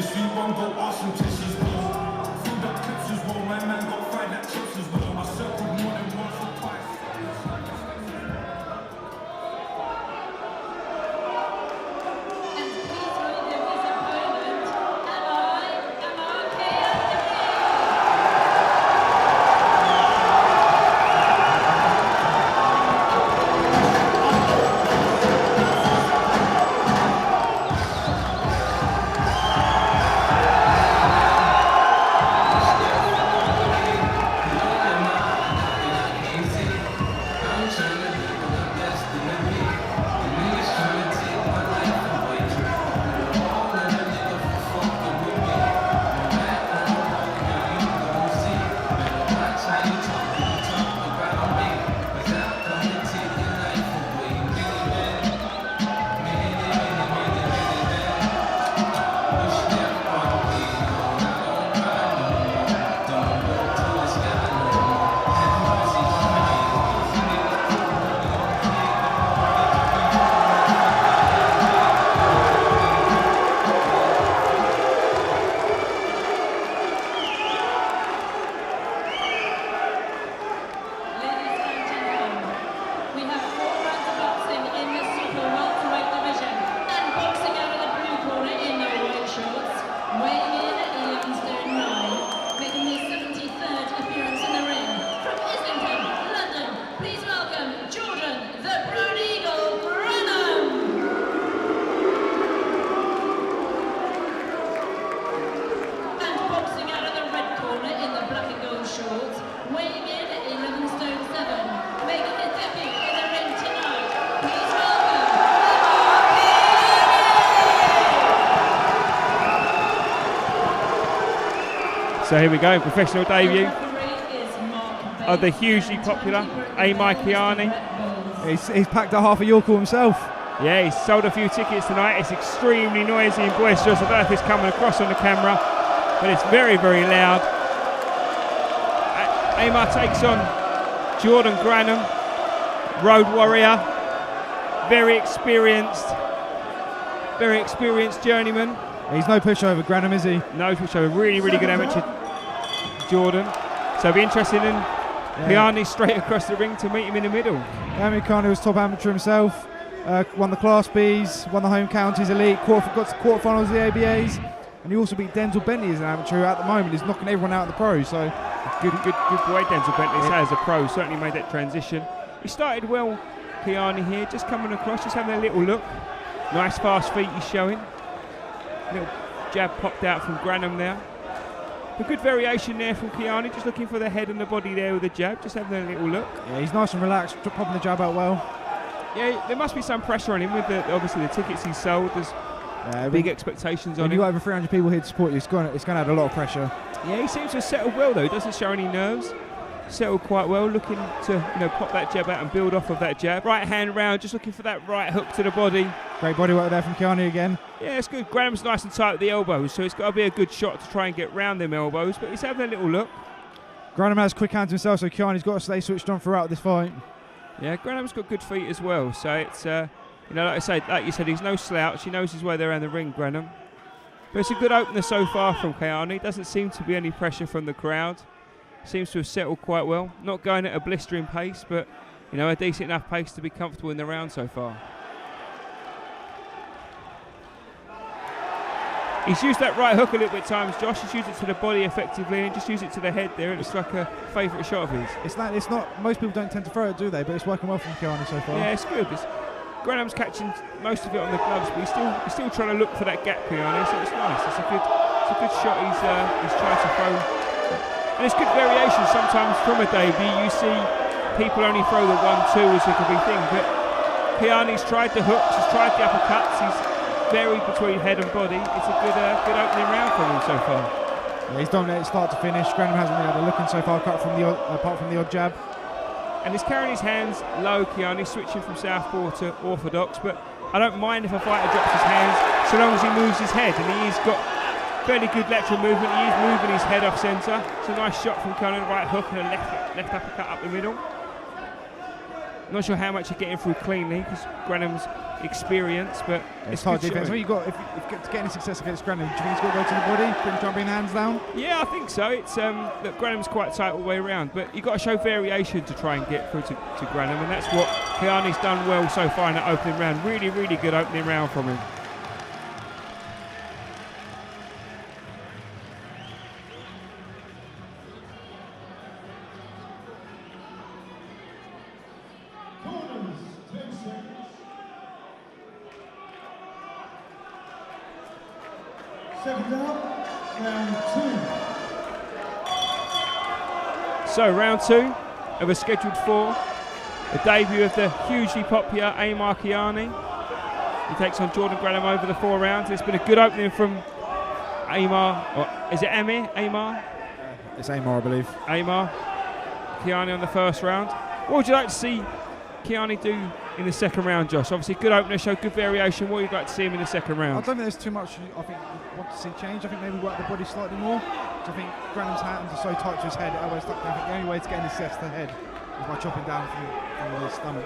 The sweet one go awesome till she's gone. Filled up clips as well, my man got fired at chips as well. I circled more than once or twice. So here we go, professional debut of the hugely popular Amar Kayani. He's packed a half a Yorker himself. Yeah, he's sold a few tickets tonight. It's extremely noisy and boisterous. I don't know if it's coming across on the camera, but it's very, very loud. Amar takes on Jordan Grannum, road warrior, very experienced journeyman. He's no pushover, Grannum, is he? No pushover, really, really good amateur, Jordan. So it'll be interesting in Kayani straight across the ring to meet him in the middle. Amar Kayani was top amateur himself, won the Class Bs, won the Home Counties Elite, got to quarterfinals of the ABAs, and he also beat Denzel Bentley as an amateur at the moment. He's knocking everyone out of the pros. So good boy, Denzel Bentley. So as a pro, certainly made that transition. He started well, Kayani here, just coming across, just having a little look. Nice fast feet he's showing. Little jab popped out from Grannum there. A good variation there from Kayani, just looking for the head and the body there with the jab, just having a little look. Yeah, he's nice and relaxed, popping the jab out well. Yeah, there must be some pressure on him with obviously the tickets he's sold. There's big expectations on him. When you've got over 300 people here to support you, it's going to add a lot of pressure. Yeah, he seems to have settled well though. He doesn't show any nerves. Settled quite well, looking to pop that jab out and build off of that jab. Right hand round, just looking for that right hook to the body. Great body work there from Kayani again. Yeah, it's good. Grannum's nice and tight at the elbows, so it's got to be a good shot to try and get round them elbows, but he's having a little look. Grannum has quick hands himself, so Kayani's got to stay switched on throughout this fight. Yeah, Grannum's got good feet as well, so it's like you said, he's no slouch. He knows his way around the ring, Grannum. But it's a good opener so far from Kayani. Doesn't seem to be any pressure from the crowd. Seems to have settled quite well. Not going at a blistering pace, but a decent enough pace to be comfortable in the round so far. He's used that right hook a little bit at times, Josh. He's used it to the body effectively and just used it to the head there. It looks like a favourite shot of his. It's not. Most people don't tend to throw it, do they? But it's working well from Kayani so far. Yeah, it's good. Grannum's catching most of it on the gloves, but he's still trying to look for that gap, Kayani. So it's nice. It's a good shot. He's trying to throw. And it's good variation sometimes from a debut. You see people only throw the 1-2 as a big thing, but Kayani's tried the hooks, he's tried the uppercuts, he's varied between head and body. It's a good opening round for him so far. Yeah, he's dominated start to finish. Grannum hasn't really had a look in so far, apart from the odd jab. And he's carrying his hands low, Kayani, switching from southpaw to orthodox, but I don't mind if a fighter drops his hands so long as he moves his head, and he's got fairly good lateral movement. He is moving his head off centre. It's a nice shot from Kayani, right hook and a left uppercut up the middle. Not sure how much he's getting through cleanly because Grannum's experience, but it's hard defense. Well, if to get any success against Grannum, do you think he's got to go to the body, try and bring hands down? Yeah, I think so. It's look, Grannum's quite tight all the way around, but you've got to show variation to try and get through to Grannum, and that's what Kayani's done well so far in that opening round. Really, really good opening round from him. Second down, round 2. So round 2 of a scheduled 4. The debut of the hugely popular Amar Kayani. He takes on Jordan Grannum over the 4 rounds. It's been a good opening from Amar. Or is it Amar? It's Amar, I believe. Amar. Kayani on the first round. What would you like to see Kayani do in the second round, Josh? Obviously, good opener, showed good variation. What would you like to see him in the second round? I don't think there's too much. I think we want to see change. I think maybe work the body slightly more. So I think Grannum's hands are so tight to his head, elbows stuck down. I think the only way to get an assist to the head is by chopping down from his stomach.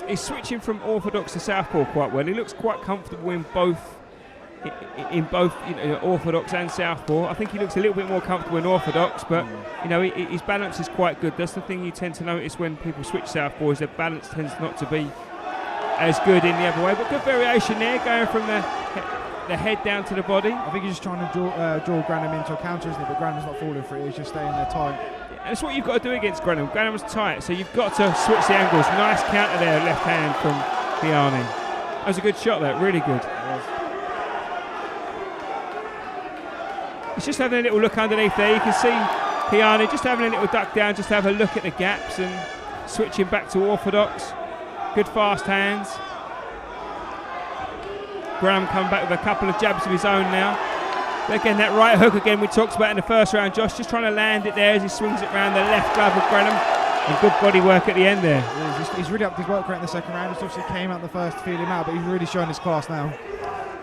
He's switching from orthodox to southpaw quite well. He looks quite comfortable in both. Orthodox and southpaw. I think he looks a little bit more comfortable in orthodox, but his balance is quite good. That's the thing you tend to notice when people switch southpaw, is their balance tends not to be as good in the other way. But good variation there, going from the head down to the body. I think he's just trying to draw Grannum into a counter, isn't he? But Grannum's not falling for it. He's just staying there tight. And that's what you've got to do against Grannum. Grannum's tight, so you've got to switch the angles. Nice counter there, left hand from Kayani. That was a good shot there, really good. He's just having a little look underneath there. You can see Kayani just having a little duck down, just to have a look at the gaps and switching back to orthodox. Good fast hands. Grannum come back with a couple of jabs of his own now. But again, that right hook again we talked about in the first round. Josh just trying to land it there as he swings it around the left glove of Grannum. And good body work at the end there. He's really upped his work rate in the second round. He obviously came out the first to feel him out, but he's really showing his class now.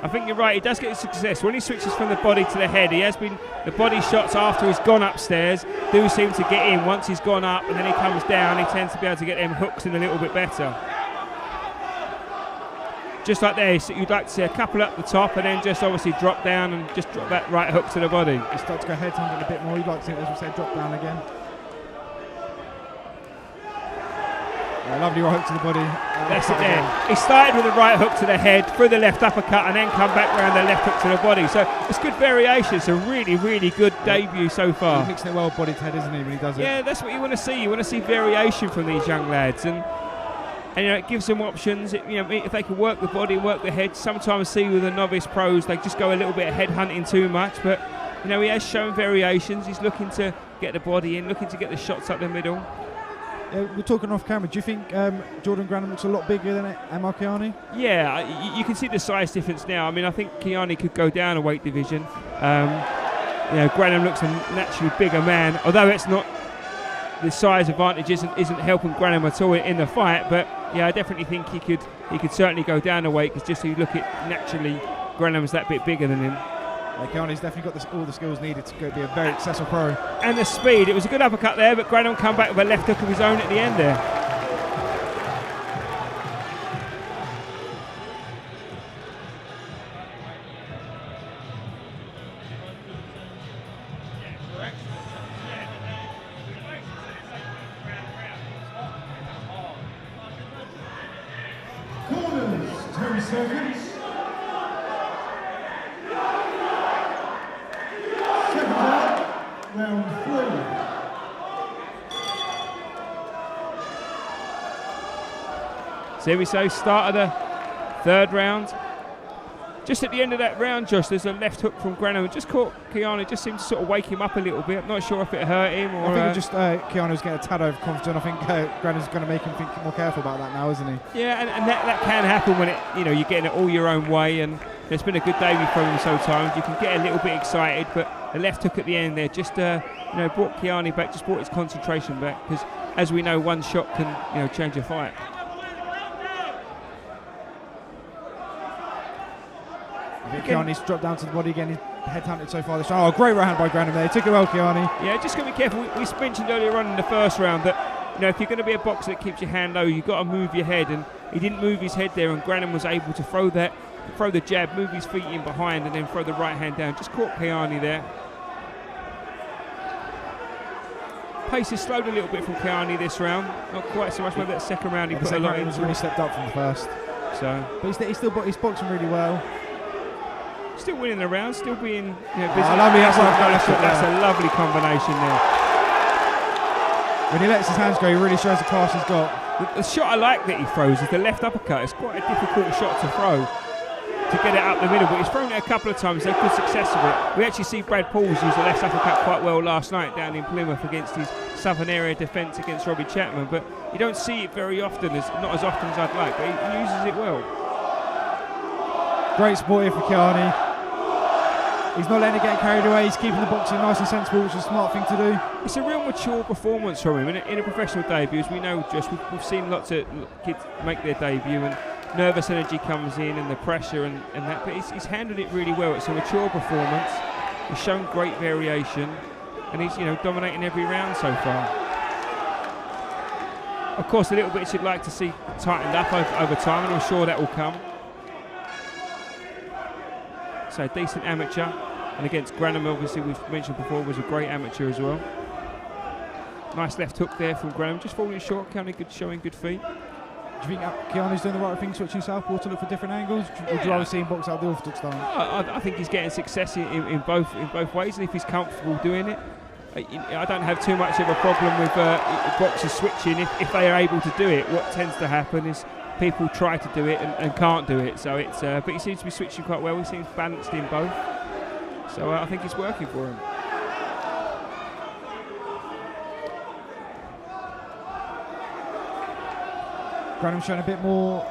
I think you're right, he does get success. When he switches from the body to the head, the body shots after he's gone upstairs do seem to get in. Once he's gone up and then he comes down, he tends to be able to get them hooks in a little bit better. Just like there, so you'd like to see a couple up the top and then just obviously drop down and just drop that right hook to the body. He starts to go head hunting a bit more. You'd like to see it, as we said, drop down again. Lovely right hook to the body. That's it there. He started with a right hook to the head, through the left uppercut, and then come back around the left hook to the body. So it's good variation. It's a really, really good debut so far. He's mixing it well body to head, isn't he, when he does it? Yeah, that's what you want to see. You want to see variation from these young lads. And it gives them options. If they can work the body, work the head. Sometimes see with the novice pros, they just go a little bit head hunting too much. But, he has shown variations. He's looking to get the body in, looking to get the shots up the middle. We're talking off camera. Do you think Jordan Grannum looks a lot bigger than Amar Kayani? Yeah, you can see the size difference now. I mean, I think Kayani could go down a weight division. Grannum looks a naturally bigger man, although it's not the size advantage isn't helping Grannum at all in the fight. But yeah, I definitely think he could certainly go down a weight, because just if you look at naturally, Grannum's that bit bigger than him. Kayani's definitely got all the skills needed to be a very successful pro. And the speed. It was a good uppercut there, but Grannum come back with a left hook of his own at the end there. Corners, 10 seconds. Round 3. So here we say, start of the third round. Just at the end of that round, Josh, there's a left hook from Grannum. It just caught Kayani, just seemed to sort of wake him up a little bit. I'm not sure if it hurt him or... I think Kayani was getting a tad overconfident. I think Grannum's going to make him think more careful about that now, isn't he? Yeah, and that can happen when you're getting it all your own way, and it's been a good debut from him so times. You can get a little bit excited, but the left hook at the end there just brought Kayani back, just brought his concentration back, because as we know, one shot can change a fight. Kayani's dropped down to the body again. He's head hunted so far this round. Oh, great right hand by Grannum there. He took it well, Kayani. Yeah, just got to be careful. We mentioned earlier on in the first round that if you're going to be a boxer that keeps your hand low, you've got to move your head, and he didn't move his head there, and Grannum was able to throw the jab, move his feet in behind, and then throw the right hand down. Just caught Kayani there. Pace has slowed a little bit from Kayani this round. Not quite so much. Maybe that second round he put a lot into. He's really stepped up from the first. So, but he's boxing really well. Still winning the round, still being busy. That's a lovely combination there. When he lets his hands go, he really shows the class he's got. The shot I like that he throws is the left uppercut. It's quite a difficult shot to throw, to get it up the middle, but he's thrown it a couple of times. They've good success with it. We actually see Brad Pauls use the left uppercut quite well last night down in Plymouth against his southern area defence against Robbie Chapman, but you don't see it very often, not as often as I'd like, but he uses it well. Great support here for Kayani. He's not letting it get carried away. He's keeping the boxing nice and sensible, which is a smart thing to do. It's a real mature performance from him. In a professional debut, as we know, Josh, we've seen lots of kids make their debut, and nervous energy comes in, and the pressure and that. But he's handled it really well. It's a mature performance. He's shown great variation, and he's dominating every round so far. Of course, a little bit you'd like to see tightened up over time, and I'm sure that will come. So decent amateur, and against Grannum, obviously we've mentioned before, was a great amateur as well. Nice left hook there from Grannum, just falling short, showing good feet. Do you think Kayani's doing the right thing, switching southward to look for different angles? Would you rather see him box out the orthodox style? I think he's getting success in both ways, and if he's comfortable doing it, I don't have too much of a problem with boxers switching if they are able to do it. What tends to happen is people try to do it and can't do it. So it's but he seems to be switching quite well. He seems balanced in both. So I think it's working for him. Grannum's shown a bit more.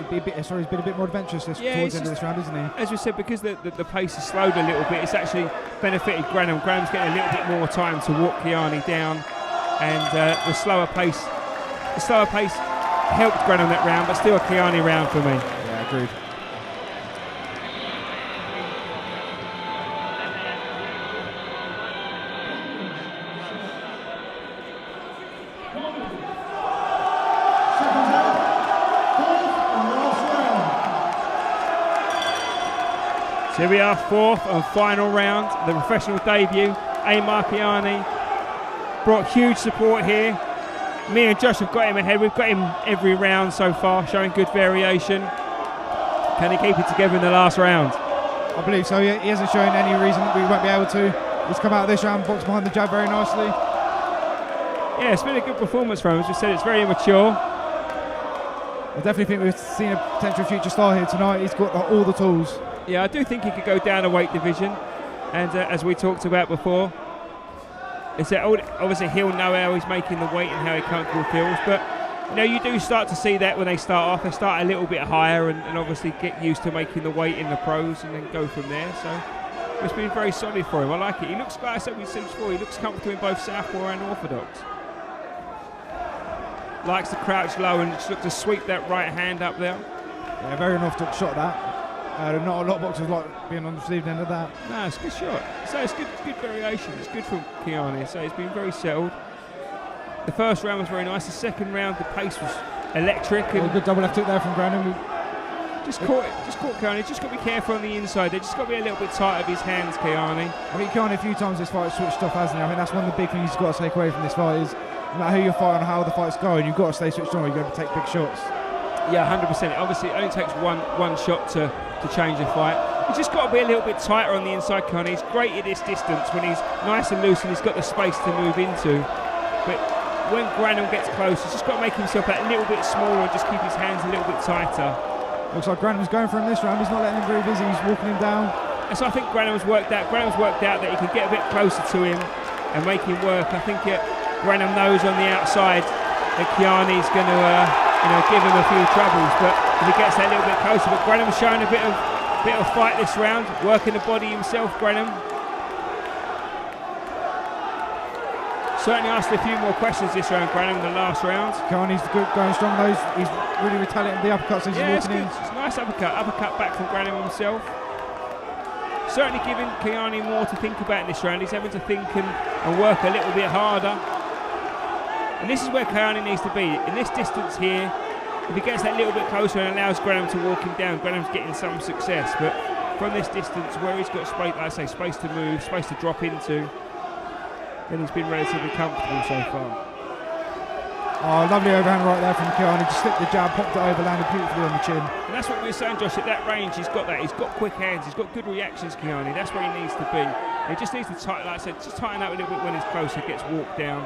He's been a bit more adventurous towards the end of this round, isn't he? As we said, because the pace has slowed a little bit, it's actually benefited Grannum. Grannum's getting a little bit more time to walk Kayani down, and the slower pace helped Grannum that round, but still a Kayani round for me. Yeah, agreed. So here we are, fourth and final round, the professional debut. Amar Kayani brought huge support here. Me and Josh have got him ahead. We've got him every round so far, showing good variation. Can he keep it together in the last round? I believe so. He hasn't shown any reason that we won't be able to. He's come out of this round, boxed behind the jab very nicely. Yeah, it's been a good performance for him. As we said, it's very immature. I definitely think we've seen a potential future star here tonight. He's got all the tools. Yeah, I do think he could go down a weight division, and as we talked about before, it's that obviously he'll know how he's making the weight and how he comfortable feels, but you do start to see that when they start off. They start a little bit higher and obviously get used to making the weight in the pros and then go from there. So it's been very solid for him. I like it. He looks, like I said, we said before, he looks comfortable in both southpaw and orthodox. Likes to crouch low and just look to sweep that right hand up there. Yeah, very unorthodox shot that. Not a lot of boxers like being on the receiving end of that. No, it's a good shot. So it's good variation. It's good from Kayani. So it's been very settled. The first round was very nice. The second round, the pace was electric. And good double left hook there from Grannum. Just caught Kayani. Just got to be careful on the inside. They just got to be a little bit tight of his hands, Kayani. I think Kayani a few times this fight switched off, hasn't he? I think that's one of the big things you've got to take away from this fight is no matter who you're fighting or how the fight's going, you've got to stay switched on. You've got to take big shots. Yeah, 100%. Obviously, it only takes one shot to change a fight. He's just got to be a little bit tighter on the inside, Kayani. He's great at this distance when he's nice and loose and he's got the space to move into. But when Grannum gets close, he's just got to make himself a little bit smaller and just keep his hands a little bit tighter. Looks like Grannum's going for him this round. He's not letting him very busy. He's walking him down. And so I think Grannum's worked out that he can get a bit closer to him and make him work. I think Grannum knows on the outside that Kayani's going to give him a few troubles, but if he gets that little bit closer. But Grannum's showing a bit of fight this round, working the body himself, Grannum. Certainly asked a few more questions this round, Grannum, in the last round. Kayani's going strong though. He's really retaliating the uppercuts as he's walking in. It's a nice uppercut back from Grannum himself. Certainly giving Kayani more to think about in this round. He's having to think and work a little bit harder. And this is where Kayani needs to be. In this distance here, if he gets that little bit closer and allows Grannum to walk him down, Grannum's getting some success. But from this distance, where he's got space, like I say, space to move, space to drop into, then he's been relatively comfortable so far. Oh, lovely overhand right there from Kayani. Just slipped the jab, popped it over, landed beautifully on the chin. And that's what we were saying, Josh, at that range, he's got that. He's got quick hands, he's got good reactions, Kayani. That's where he needs to be. He just needs to tighten, like I said, just tighten up a little bit when he's closer, gets walked down.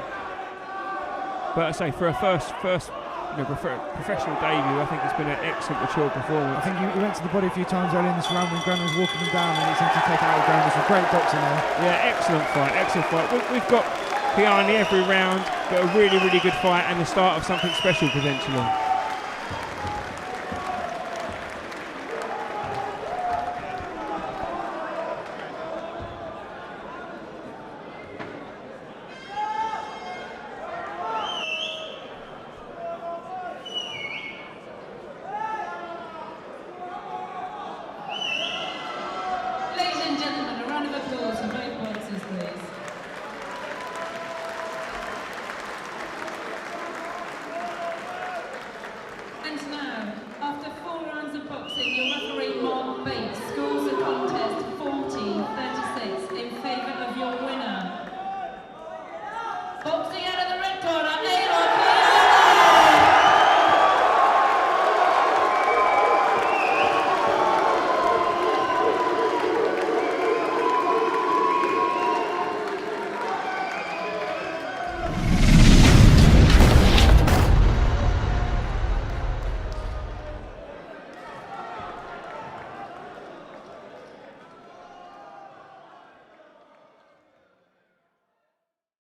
But I say, for a first professional debut, I think it's been an excellent, mature performance. I think he went to the body a few times early in this round when Grannum was walking him down, and he seemed to take it out of the ground. It's a great boxing there. Yeah, excellent fight, excellent fight. We've got Kayani every round, but a really, really good fight and the start of something special potentially.